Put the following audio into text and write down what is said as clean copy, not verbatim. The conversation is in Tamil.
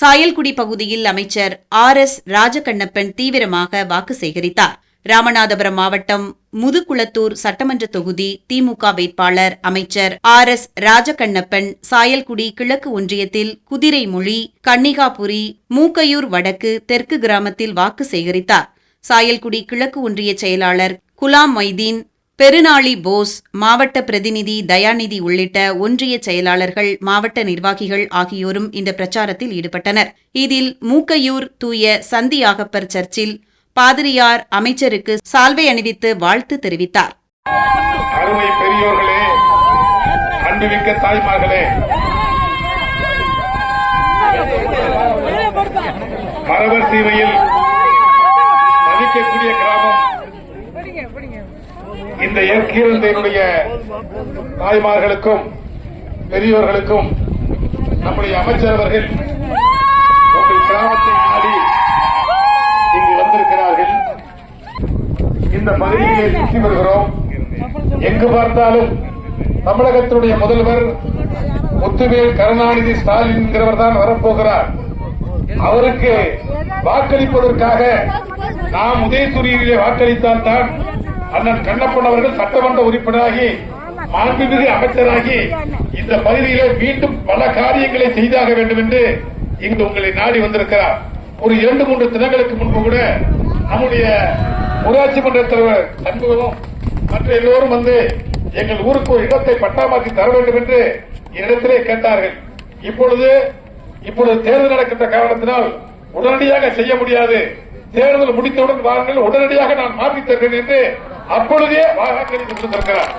சாயல்குடி பகுதியில் அமைச்சர் RS ராஜகண்ணப்பன் தீவிரமாக வாக்கு சேகரித்தார். ராமநாதபுரம் மாவட்டம் முதுகுளத்தூர் சட்டமன்ற தொகுதி திமுக வேட்பாளர் அமைச்சர் RS ராஜகண்ணப்பன் சாயல்குடி கிழக்கு ஒன்றியத்தில் குதிரைமொழி, கன்னிகாபுரி, மூக்கையூர் வடக்கு, தெற்கு கிராமத்தில் வாக்கு சேகரித்தார். சாயல்குடி கிழக்கு ஒன்றிய செயலாளர் குலாம் மைதீன், பெருநாளி போஸ், மாவட்ட பிரதிநிதி தயாநிதி உள்ளிட்ட ஒன்றிய செயலாளர்கள், மாவட்ட நிர்வாகிகள் ஆகியோரும் இந்த பிரச்சாரத்தில் ஈடுபட்டனர். இதில் மூக்கையூர் தூய சந்தியாகப்பர் சர்ச்சில் பாதிரியார் அமைச்சருக்கு சால்வை அணிவித்து வாழ்த்து தெரிவித்தார். அருமை பெரியோர்களே, அன்புமிக்க தாய்மார்களே, மரவர் சீமையில் மதிக்கக்கூடிய கிராமம் இந்த இயற்கையினுடைய தாய்மார்களுக்கும் பெரியோர்களுக்கும் நம்முடைய அமைச்சர் அவர்கள் உங்கள் கிராமத்தை நாடி இங்கு வந்திருக்கிறார்கள். இந்த பகுதியை சுற்றி வருகிறோம். எங்கு பார்த்தாலும் தமிழகத்தினுடைய முதல்வர் முத்துவேல் கருணாநிதி ஸ்டாலின் என்கிறவர் தான் வரப்போகிறார். அவருக்கு வாக்களிப்பதற்காக நாம் உதயசூரியிலே வாக்களித்தால் தான் அண்ணன் கண்ணப்பன் அவர்கள் சட்டமன்ற உறுப்பினராகி மாண்புமிகு அமைச்சராகி இந்த பகுதியிலே மீண்டும் பல காரியங்களை செய்தாக வேண்டும் என்று இங்கு உங்களை நாடி வந்திருக்கிறார். ஒரு 2-3 தினங்களுக்கு முன்பு கூட நம்முடைய ஊராட்சி மன்ற தலைவர் சண்முகமும் மற்ற எல்லோரும் வந்து எங்கள் ஊருக்கு ஒரு இடத்தை பட்டாமாற்றி தர வேண்டும் என்று என்னிடத்திலே கேட்டார்கள். இப்பொழுது தேர்தல் நடக்கின்ற காரணத்தினால் உடனடியாக செய்ய முடியாது, தேர்தல் முடித்தவுடன் வாருங்கள், உடனடியாக நான் மாற்றித் தருகிறேன் என்று அப்பொழுதே வாக்குறுதி கொடுத்திருக்கிறார்.